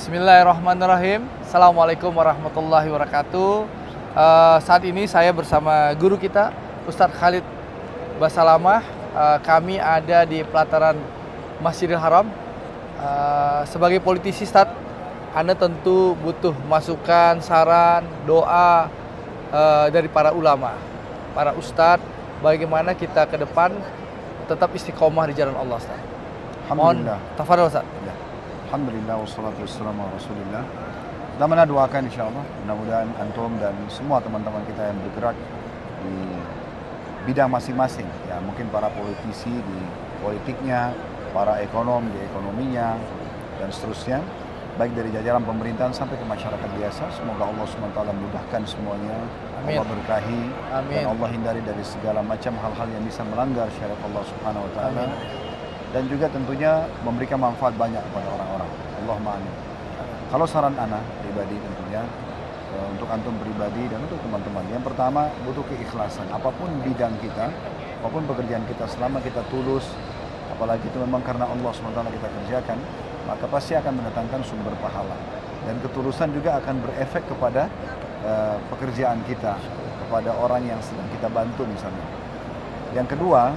Bismillahirrahmanirrahim. Assalamualaikum warahmatullahi wabarakatuh. Saat ini saya bersama guru kita, Ustadz Khalid Basalamah. Kami ada di pelataran Masjidil Haram. Sebagai politisi, Ustadz, Anda tentu butuh masukan, saran, doa dari para ulama, para ustadz, bagaimana kita ke depan tetap istiqomah di jalan Allah, Ustadz. Alhamdulillah. Tafadhol, Ustadz. Ya. Alhamdulillah wassalatu wassalamu ala Rasulillah. Dan mana doakan insyaallah mudah-mudahan antum dan semua teman-teman kita yang bergerak di bidang masing-masing, ya mungkin para politisi di politiknya, para ekonom di ekonominya dan seterusnya, baik dari jajaran pemerintahan sampai ke masyarakat biasa. Semoga Allah SWT mudahkan semuanya. Amin. Allah berkahi. Amin. Dan Allah hindari dari segala macam hal-hal yang bisa melanggar syariat Allah Subhanahu wa taala. Dan juga tentunya memberikan manfaat banyak kepada orang-orang. Allahumma amin. Kalau saran ana pribadi tentunya untuk antum pribadi dan untuk teman-teman, yang pertama butuh keikhlasan. Apapun bidang kita, apapun pekerjaan kita, selama kita tulus, apalagi itu memang karena Allah SWT kita kerjakan, maka pasti akan mendatangkan sumber pahala. Dan ketulusan juga akan berefek kepada pekerjaan kita, kepada orang yang sedang kita bantu misalnya. Yang kedua,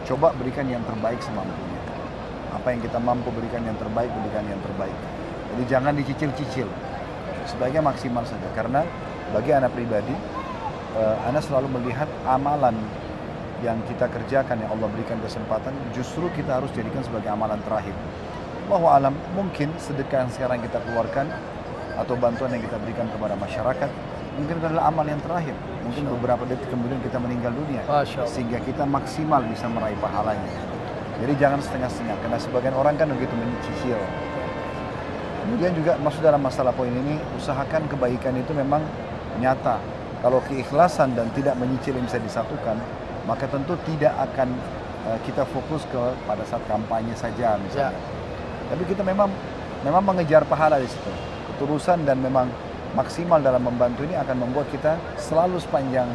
coba berikan yang terbaik semampunya. Apa yang kita mampu berikan yang terbaik, berikan yang terbaik. Jadi jangan dicicil-cicil, sebaiknya maksimal saja. Karena bagi anak pribadi, anak selalu melihat amalan yang kita kerjakan, yang Allah berikan kesempatan, justru kita harus jadikan sebagai amalan terakhir. Wallahu alam, mungkin sedekah yang sekarang kita keluarkan atau bantuan yang kita berikan kepada masyarakat mungkin adalah amal yang terakhir. Mungkin beberapa detik kemudian kita meninggal dunia, sehingga kita maksimal bisa meraih pahalanya. Jadi jangan setengah-setengah, karena sebagian orang kan begitu mencicil. Kemudian juga masuk dalam masalah poin ini, usahakan kebaikan itu memang nyata. Kalau keikhlasan dan tidak menyicil yang bisa disatukan, maka tentu tidak akan kita fokus pada saat kampanye saja misalnya. Tapi kita memang mengejar pahala di situ. Ketulusan dan memang maksimal dalam membantu ini akan membuat kita selalu sepanjang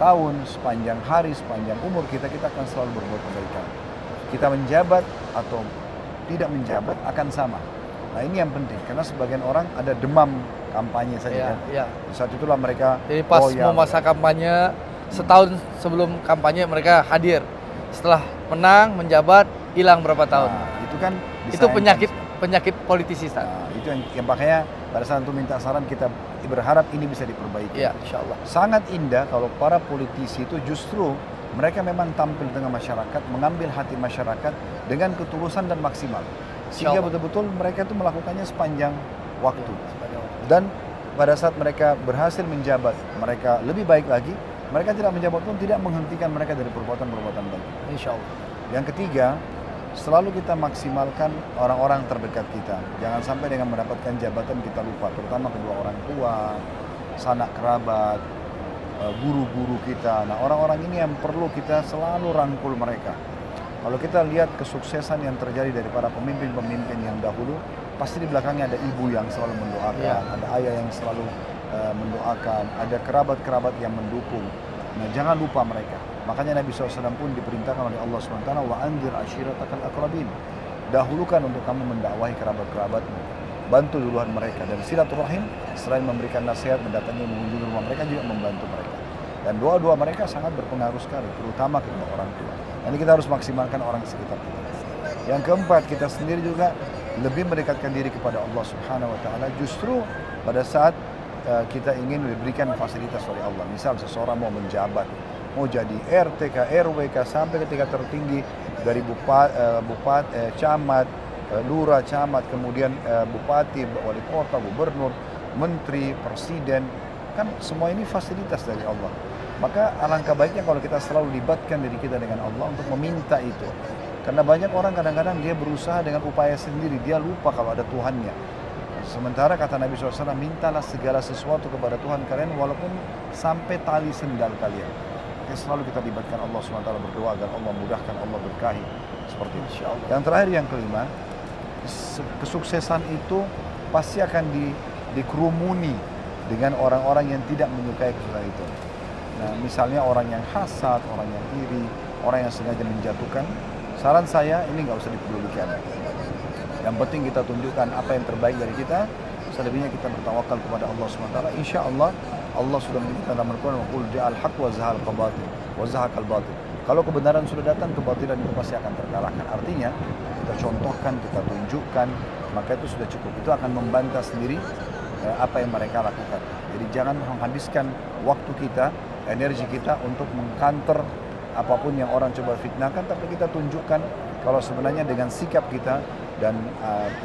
tahun, sepanjang hari, sepanjang umur kita akan selalu berbuat kebaikan. Kita menjabat atau tidak menjabat akan sama. Nah ini yang penting, karena sebagian orang ada demam kampanye saja. Saat itulah mereka. Jadi pas mau masa kampanye, setahun sebelum kampanye mereka hadir. Setelah menang, menjabat, hilang berapa tahun. Nah, itu kan itu penyakit politisi. Nah, itu yang makanya pada saat itu minta saran, kita berharap ini bisa diperbaiki. Ya, insya Allah. Sangat indah kalau para politisi itu justru mereka memang tampil di tengah masyarakat, mengambil hati masyarakat dengan ketulusan dan maksimal. Sehingga betul-betul mereka itu melakukannya sepanjang waktu. Dan pada saat mereka berhasil menjabat, mereka lebih baik lagi. Mereka tidak menjabat pun tidak menghentikan mereka dari perbuatan-perbuatan baik. Insya Allah. Yang ketiga, selalu kita maksimalkan orang-orang terdekat kita. Jangan sampai dengan mendapatkan jabatan kita lupa, terutama kedua orang tua, sanak kerabat, guru-guru kita. Nah, orang-orang ini yang perlu kita selalu rangkul mereka. Kalau kita lihat kesuksesan yang terjadi dari para pemimpin-pemimpin yang dahulu, pasti di belakangnya ada ibu yang selalu mendoakan, ada ayah yang selalu mendoakan, ada kerabat-kerabat yang mendukung. Nah, jangan lupa mereka. Makanya Nabi SAW pun diperintahkan oleh Allah SWT, wa anzir ashiratakal aqrabin. Dahulukan untuk kamu mendakwahi kerabat-kerabatmu. Bantu duluan mereka. Dan silaturahim, selain memberikan nasihat, mendatangi, mengunjungi rumah mereka, juga membantu mereka. Dan doa-doa mereka sangat berpengaruh sekali, terutama kedua orang tua. Ini kita harus maksimalkan orang sekitar kita. Yang keempat, kita sendiri juga lebih mendekatkan diri kepada Allah Subhanahu wa taala justru pada saat kita ingin diberikan fasilitas oleh Allah. Misal seseorang mau menjabat, mau jadi RT, RW, sampai ketika tertinggi dari bupati, camat, lurah, camat, kemudian bupati, wali kota, gubernur, menteri, presiden, kan semua ini fasilitas dari Allah. Maka alangkah baiknya kalau kita selalu libatkan diri kita dengan Allah untuk meminta itu. Karena banyak orang kadang-kadang dia berusaha dengan upaya sendiri, dia lupa kalau ada Tuhannya. Sementara kata Nabi SAW, mintalah segala sesuatu kepada Tuhan kalian walaupun sampai tali sendal kalian. Selalu kita libatkan Allah SWT, berdoa agar Allah mudahkan, Allah berkahi. Seperti itu. Yang terakhir, yang kelima, kesuksesan itu pasti akan dikerumuni dengan orang-orang yang tidak menyukai kesuksesan itu. Nah, misalnya orang yang hasad, orang yang iri, orang yang sengaja menjatuhkan, saran saya ini nggak usah dipedulikan. Yang penting kita tunjukkan apa yang terbaik dari kita. Selebihnya kita bertawakal kepada Allah SWT. Insya Allah, Allah sudah menyebutkan dalam Al-Quran, "Qul ja'al haqq wa zahaqal batil, wa zahaqal batil." Kalau kebenaran sudah datang, kebatilan itu pasti akan terkalahkan. Artinya, kita contohkan, kita tunjukkan, maka itu sudah cukup. Itu akan membantah sendiri apa yang mereka lakukan. Jadi jangan menghabiskan waktu kita, energi kita untuk mengkanter apapun yang orang coba fitnahkan, tapi kita tunjukkan kalau sebenarnya dengan sikap kita dan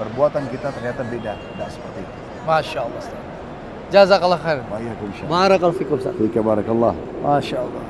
perbuatan kita ternyata beda, tidak seperti itu. Masya Allah. Jazakallah khair. Waalaikumsalam. Barakallahu fikum. Fika barakallah. Masya Allah.